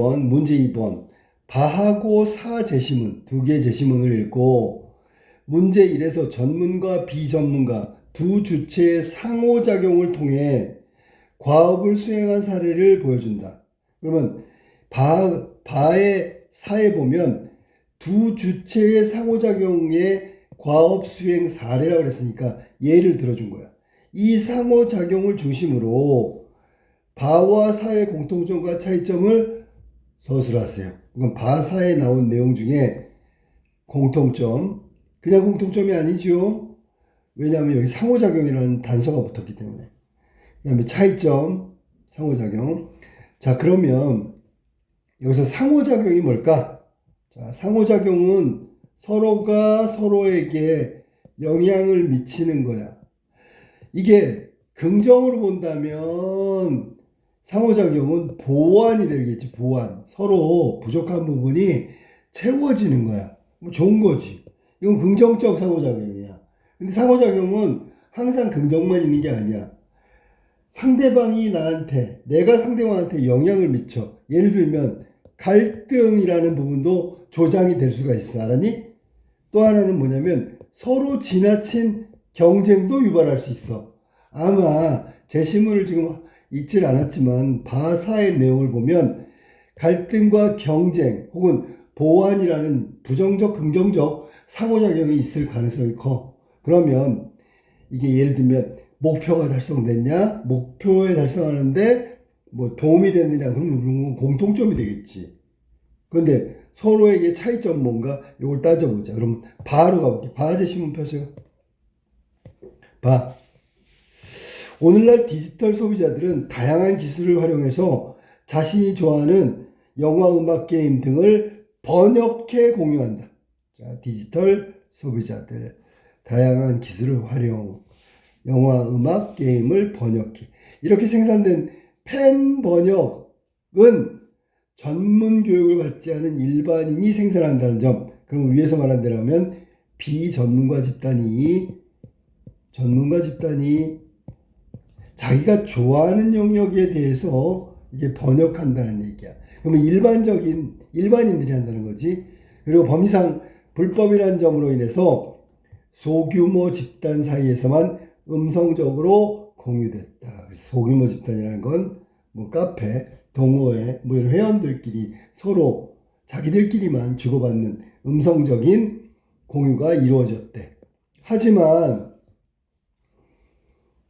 2번, 문제 2번. 바하고 사 제시문, 두 개의 제시문을 읽고 문제 1에서 전문가, 비전문가 두 주체의 상호작용을 통해 과업을 수행한 사례를 보여준다. 그러면 바의 사에 보면 두 주체의 상호작용의 과업 수행 사례라고 그랬으니까 예를 들어준 거야. 이 상호작용을 중심으로 바와 사의 공통점과 차이점을 서술하세요. 그럼 바사에 나온 내용 중에 공통점, 그냥 공통점이 아니죠. 왜냐하면 여기 상호작용이라는 단서가 붙었기 때문에. 그 다음에 차이점, 상호작용. 자, 그러면 여기서 상호작용이 뭘까? 자, 상호작용은 서로가 서로에게 영향을 미치는 거야. 이게 긍정으로 본다면 상호작용은 보완이 되겠지, 보완. 서로 부족한 부분이 채워지는 거야. 뭐 좋은 거지. 이건 긍정적 상호작용이야. 근데 상호작용은 항상 긍정만 있는 게 아니야. 상대방이 나한테, 내가 상대방한테 영향을 미쳐. 예를 들면 갈등이라는 부분도 조장이 될 수가 있어. 알았니? 또 하나는 뭐냐면 서로 지나친 경쟁도 유발할 수 있어. 아마 제시문을 지금 읽질 않았지만 바사의 내용을 보면 갈등과 경쟁 혹은 보완이라는 부정적, 긍정적 상호작용이 있을 가능성이 커. 그러면 이게 예를 들면 목표가 달성됐냐? 목표에 달성하는데 뭐 도움이 됐느냐? 그러면 공통점이 되겠지. 그런데 서로에게 차이점 뭔가? 이걸 따져보자. 그럼 바로 가볼게. 바 제시문 펴세요. 바. 오늘날 디지털 소비자들은 다양한 기술을 활용해서 자신이 좋아하는 영화, 음악, 게임 등을 번역해 공유한다. 자, 디지털 소비자들 다양한 기술을 활용, 영화, 음악, 게임을 번역해. 이렇게 생산된 팬 번역은 전문 교육을 받지 않은 일반인이 생산한다는 점. 그럼 위에서 말한 대로면 비전문가 집단이 자기가 좋아하는 영역에 대해서 이게 번역한다는 얘기야. 그러면 일반인들이 한다는 거지. 그리고 법리상 불법이라는 점으로 인해서 소규모 집단 사이에서만 음성적으로 공유됐다. 소규모 집단이라는 건 뭐 카페, 동호회, 뭐 이런 회원들끼리 서로 자기들끼리만 주고받는 음성적인 공유가 이루어졌대. 하지만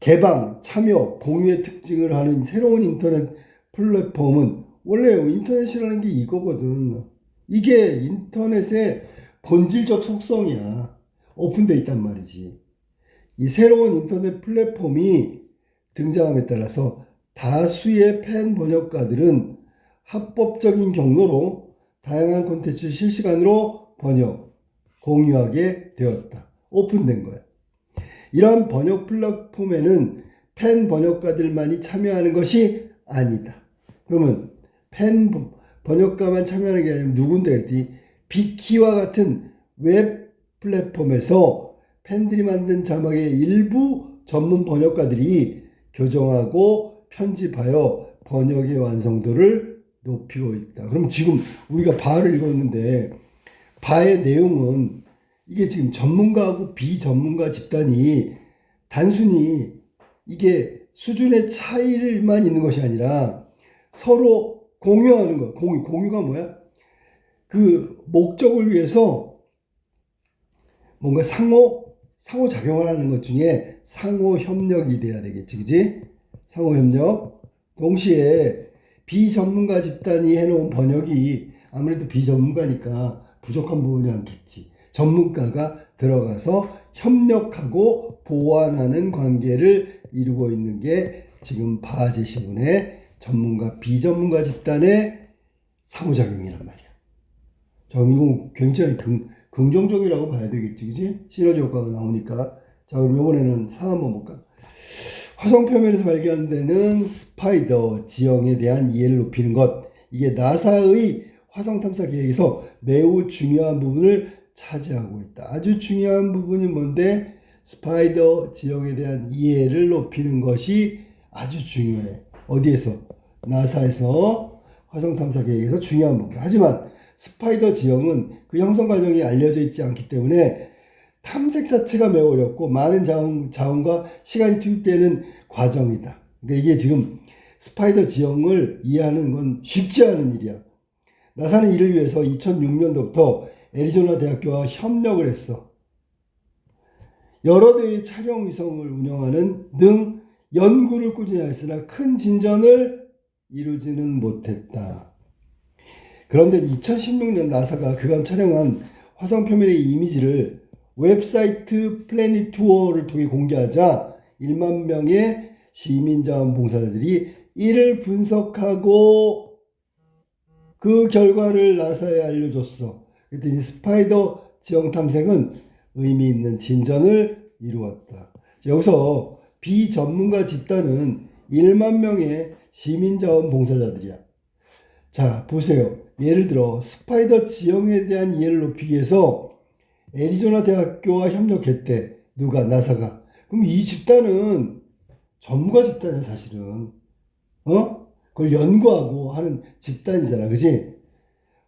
개방, 참여, 공유의 특징을 하는 새로운 인터넷 플랫폼은 원래 인터넷이라는 게 이거거든. 이게 인터넷의 본질적 속성이야. 오픈돼 있단 말이지. 이 새로운 인터넷 플랫폼이 등장함에 따라서 다수의 팬 번역가들은 합법적인 경로로 다양한 콘텐츠를 실시간으로 번역, 공유하게 되었다. 오픈된 거야. 이러한 번역 플랫폼에는 팬 번역가들만이 참여하는 것이 아니다. 그러면 팬 번역가만 참여하는 게 아니면 누군데 그랬더니 비키와 같은 웹 플랫폼에서 팬들이 만든 자막의 일부 전문 번역가들이 교정하고 편집하여 번역의 완성도를 높이고 있다. 그럼 지금 우리가 바를 읽었는데 바의 내용은 이게 지금 전문가하고 비전문가 집단이 단순히 이게 수준의 차이만 있는 것이 아니라 서로 공유하는 것. 공유가 뭐야? 그 목적을 위해서 뭔가 상호작용을 하는 것 중에 상호협력이 돼야 되겠지. 그지? 상호협력. 동시에 비전문가 집단이 해놓은 번역이 아무래도 비전문가니까 부족한 부분이 많겠지. 전문가가 들어가서 협력하고 보완하는 관계를 이루고 있는 게 지금 바 제시문의 전문가, 비전문가 집단의 상호작용이란 말이야. 자, 이건 굉장히 긍정적이라고 봐야 되겠지, 그지? 시너지 효과가 나오니까. 자, 그럼 이번에는 4 한번 볼까? 화성 표면에서 발견되는 스파이더 지형에 대한 이해를 높이는 것. 이게 나사의 화성 탐사 계획에서 매우 중요한 부분을 차지하고 있다. 아주 중요한 부분이 뭔데? 스파이더 지형에 대한 이해를 높이는 것이 아주 중요해. 어디에서? 나사에서 화성 탐사 계획에서 중요한 부분. 하지만 스파이더 지형은 그 형성 과정이 알려져 있지 않기 때문에 탐색 자체가 매우 어렵고 많은 자원과 시간이 투입되는 과정이다. 그러니까 이게 지금 스파이더 지형을 이해하는 건 쉽지 않은 일이야. 나사는 이를 위해서 2006년도부터 애리조나 대학교와 협력을 했어. 여러 대의 촬영 위성을 운영하는 등 연구를 꾸준히 했으나 큰 진전을 이루지는 못했다. 그런데 2016년 나사가 그간 촬영한 화성 표면의 이미지를 웹사이트 플래닛 투어를 통해 공개하자 1만 명의 시민자원봉사자들이 이를 분석하고 그 결과를 나사에 알려줬어. 그랬더니 스파이더 지형 탐색은 의미 있는 진전을 이루었다. 여기서 비전문가 집단은 1만 명의 시민자원봉사자들이야. 자, 보세요. 예를 들어 스파이더 지형에 대한 이해를 높이기 위해서 애리조나 대학교와 협력했대. 누가? 나사가. 그럼 이 집단은 전문가 집단이야, 사실은. 그걸 연구하고 하는 집단이잖아. 그지?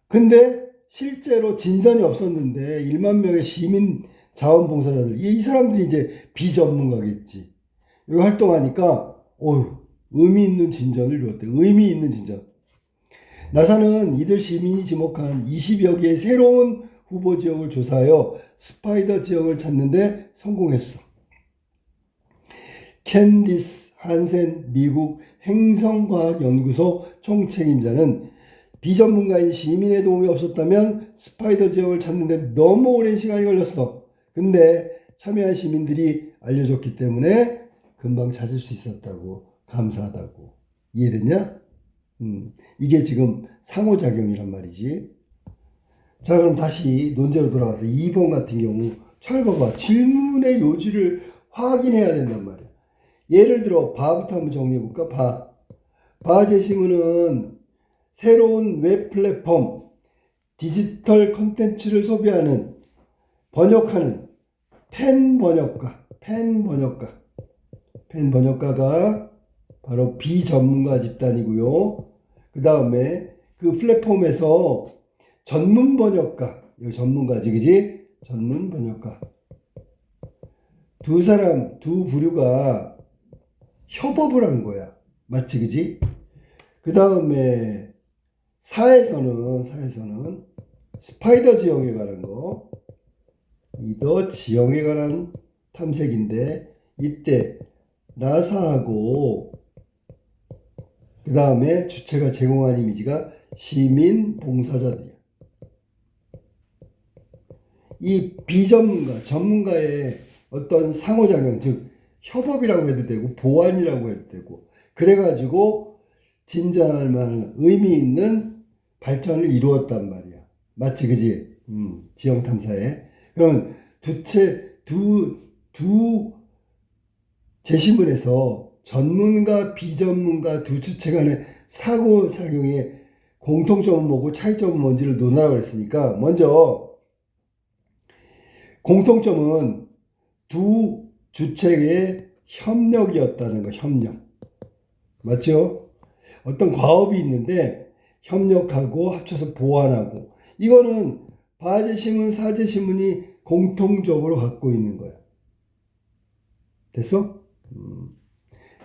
근데 실제로 진전이 없었는데 1만 명의 시민 자원봉사자들, 이 사람들이 이제 비전문가겠지. 여기 활동하니까 의미 있는 진전을 이루었대. 의미 있는 진전. 나사는 이들 시민이 지목한 20여 개의 새로운 후보 지역을 조사하여 스파이더 지역을 찾는데 성공했어. 캔디스 한센 미국 행성과학연구소 총책임자는 비전문가인 시민의 도움이 없었다면 스파이더 지역을 찾는데 너무 오랜 시간이 걸렸어. 근데 참여한 시민들이 알려줬기 때문에 금방 찾을 수 있었다고, 감사하다고. 이해됐냐? 이게 지금 상호작용이란 말이지. 자, 그럼 다시 논제로 돌아가서 2번 같은 경우 잘 봐봐. 질문의 요지를 확인해야 된단 말이야. 예를 들어 바부터 한번 정리해볼까? 바 제시문은 새로운 웹 플랫폼, 디지털 컨텐츠를 소비하는, 번역하는 펜 번역가가 바로 비전문가 집단이고요. 그 다음에 그 플랫폼에서 전문 번역가, 여기 전문가지, 그지? 전문 번역가. 두 부류가 협업을 한 거야. 맞지, 그지? 그 다음에 사에서는 스파이더 지형에 관한 거, 이더 지형에 관한 탐색인데, 이때 나사하고 그 다음에 주체가 제공한 이미지가 시민 봉사자들이야. 이 비전문가, 전문가의 어떤 상호작용, 즉 협업이라고 해도 되고 보완이라고 해도 되고, 그래가지고 진전할 만한 의미 있는 발전을 이루었단 말이야. 맞지, 그지? 지형 탐사에. 그럼 두 제시문에서 전문가, 비전문가 두 주체 간의 상호작용의 공통점은 뭐고 차이점은 뭔지를 논하라고 했으니까, 먼저 공통점은 두 주체의 협력이었다는 거. 협력. 맞죠? 어떤 과업이 있는데 협력하고 합쳐서 보완하고, 이거는 바제시문, 사제시문이 공통적으로 갖고 있는 거야. 됐어?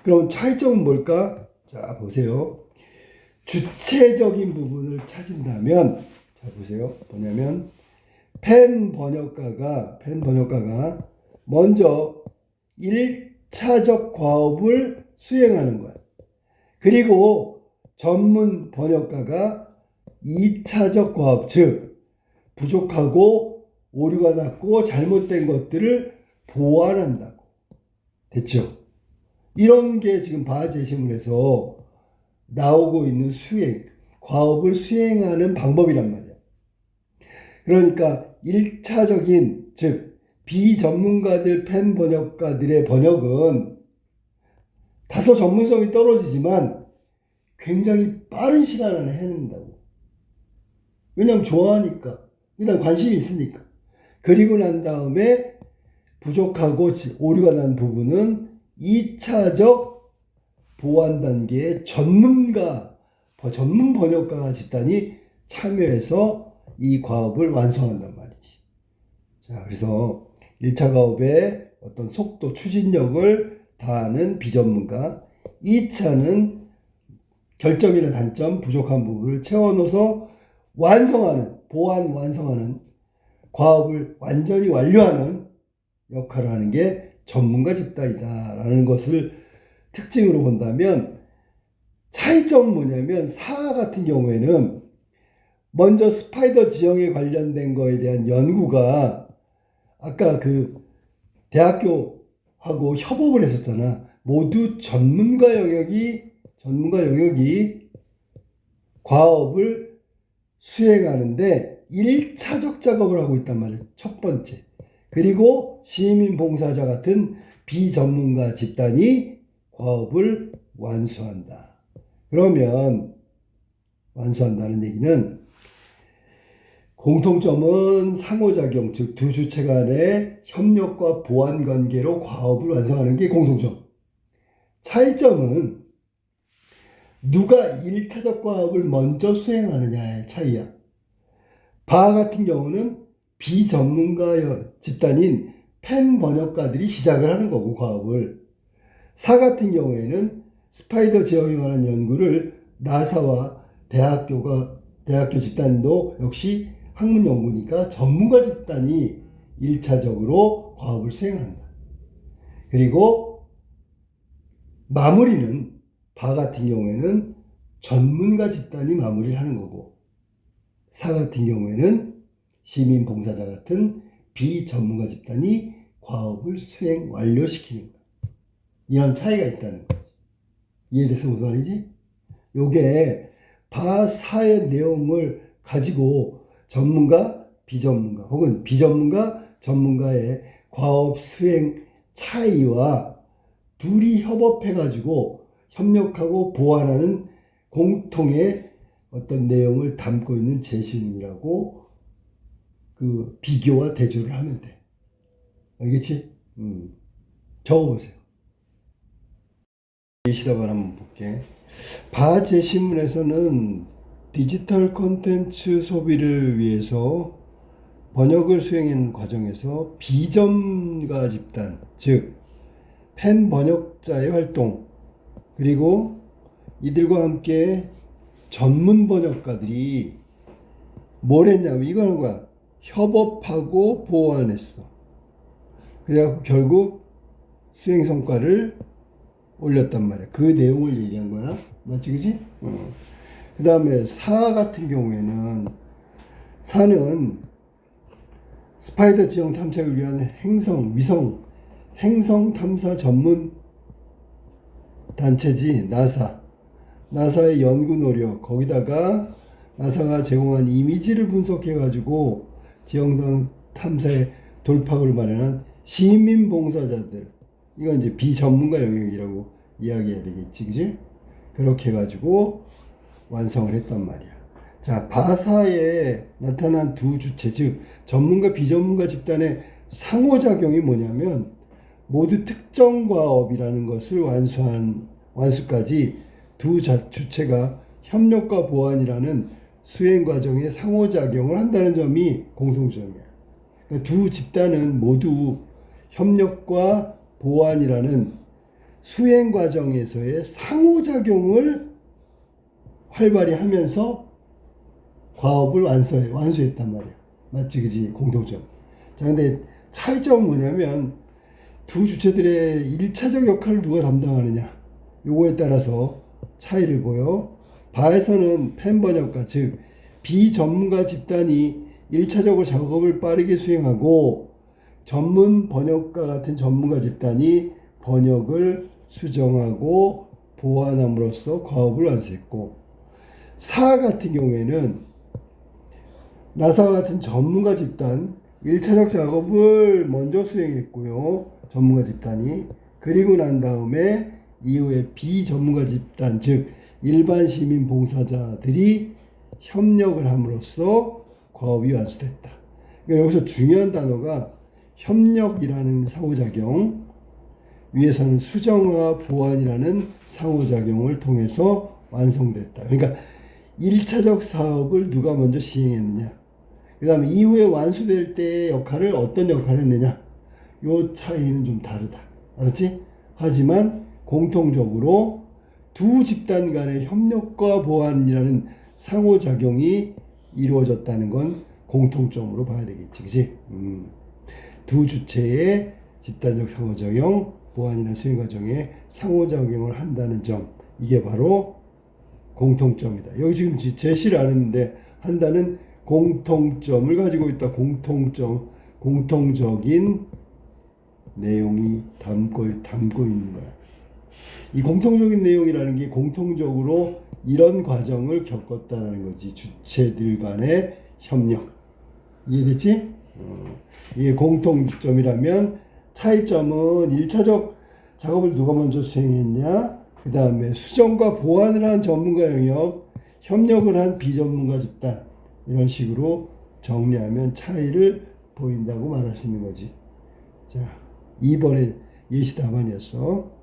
그럼 차이점은 뭘까? 자, 보세요. 주체적인 부분을 찾은다면, 자, 보세요. 뭐냐면 펜 번역가가 먼저 1차적 과업을 수행하는 거야. 그리고 전문 번역가가 2차적 과업, 즉 부족하고 오류가 났고 잘못된 것들을 보완한다고. 됐죠? 이런 게 지금 바제시문에서 나오고 있는 과업을 수행하는 방법이란 말이야. 그러니까 1차적인, 즉 비전문가들, 펜 번역가들의 번역은 다소 전문성이 떨어지지만 굉장히 빠른 시간 안에 해낸다고. 왜냐면 좋아하니까, 일단 관심이 있으니까. 그리고 난 다음에 부족하고 오류가 난 부분은 2차적 보완 단계의 전문가 전문 번역가 집단이 참여해서 이 과업을 완성한단 말이지. 자, 그래서 1차 과업의 어떤 속도, 추진력을 다하는 비전문가, 2차는 결점이나 단점, 부족한 부분을 채워넣어서 완성하는 과업을 완전히 완료하는 역할을 하는 게 전문가 집단이다라는 것을 특징으로 본다면, 차이점은 뭐냐면 사 같은 경우에는 먼저 스파이더 지형에 관련된 거에 대한 연구가 아까 그 대학교하고 협업을 했었잖아. 모두 전문가 영역이 과업을 수행하는데 1차적 작업을 하고 있단 말이야. 첫 번째. 그리고 시민봉사자 같은 비전문가 집단이 과업을 완수한다. 그러면 완수한다는 얘기는 공통점은 상호작용, 즉 두 주체 간의 협력과 보완 관계로 과업을 완성하는 게 공통점. 차이점은 누가 1차적 과업을 먼저 수행하느냐의 차이야. 바 같은 경우는 비전문가 집단인 펜 번역가들이 시작을 하는 거고, 과업을. 사 같은 경우에는 스파이더 지형에 관한 연구를 나사와 대학교 집단도 역시 학문 연구니까 전문가 집단이 1차적으로 과업을 수행한다. 그리고 마무리는 바 같은 경우에는 전문가 집단이 마무리를 하는 거고, 사 같은 경우에는 시민봉사자 같은 비전문가 집단이 과업을 수행 완료시키는 거야. 이런 차이가 있다는 거지. 이해돼서 무슨 말이지? 요게 바사의 내용을 가지고 전문가, 비전문가 혹은 비전문가, 전문가의 과업 수행 차이와 둘이 협업해가지고 협력하고 보완하는 공통의 어떤 내용을 담고 있는 제시문이라고 그 비교와 대조를 하면 돼. 알겠지? 적어보세요. 예시답을 한번 볼게. 바 제시문에서는 디지털 콘텐츠 소비를 위해서 번역을 수행하는 과정에서 비전문가 집단, 즉 펜 번역자의 활동, 그리고 이들과 함께 전문 번역가들이 뭘 했냐면 이거는 거야. 협업하고 보완했어. 그래갖고 결국 수행 성과를 올렸단 말이야. 그 내용을 얘기한 거야. 맞지, 그지? 그 다음에 사 같은 경우에는 사는 스파이더 지형 탐색을 위한 행성 탐사 전문 단체지 나사의 연구 노력, 거기다가 나사가 제공한 이미지를 분석해가지고 지형 탐사의 돌파구를 마련한 시민봉사자들, 이건 이제 비전문가 영역이라고 이야기해야 되겠지, 그지? 그렇게 해가지고 완성을 했단 말이야. 자, 바사에 나타난 두 주체, 즉 전문가 비전문가 집단의 상호작용이 뭐냐면 모두 특정 과업이라는 것을 완수까지 두 주체가 협력과 보완이라는 수행 과정에 상호작용을 한다는 점이 공통점이야. 그러니까 두 집단은 모두 협력과 보완이라는 수행 과정에서의 상호작용을 활발히 하면서 과업을 완수했단 말이야. 맞지, 그지? 공통점. 자, 근데 차이점은 뭐냐면 두 주체들의 1차적 역할을 누가 담당하느냐, 요거에 따라서 차이를 보여. 바에서는 펜 번역가, 즉 비전문가 집단이 1차적으로 작업을 빠르게 수행하고 전문 번역가 같은 전문가 집단이 번역을 수정하고 보완함으로써 과업을 완수했고, 사 같은 경우에는 나사와 같은 전문가 집단 1차적 작업을 먼저 수행했고요. 전문가 집단이. 그리고 난 다음에 이후에 비전문가 집단, 즉 일반 시민 봉사자들이 협력을 함으로써 과업이 완수됐다. 그러니까 여기서 중요한 단어가 협력이라는 상호작용, 위에서는 수정과 보완이라는 상호작용을 통해서 완성됐다. 그러니까 1차적 사업을 누가 먼저 시행했느냐. 그 다음에 이후에 완수될 때의 역할을 어떤 역할을 했느냐. 요 차이는 좀 다르다. 알았지? 하지만 공통적으로 두 집단 간의 협력과 보완이라는 상호작용이 이루어졌다는 건 공통점으로 봐야 되겠지. 그치? 두 주체의 집단적 상호작용, 보완이나 수행 과정에 상호작용을 한다는 점. 이게 바로 공통점이다. 여기 지금 제시를 안 했는데 한다는 공통점을 가지고 있다. 공통점, 공통적인 내용이 담고 있는 거야. 이 공통적인 내용이라는 게 공통적으로 이런 과정을 겪었다는 거지. 주체들 간의 협력. 이해됐지? 이게 공통점이라면 차이점은 1차적 작업을 누가 먼저 수행했냐? 그 다음에 수정과 보완을 한 전문가 영역, 협력을 한 비전문가 집단. 이런 식으로 정리하면 차이를 보인다고 말할 수 있는 거지. 자, 2번의 예시 답안이었어.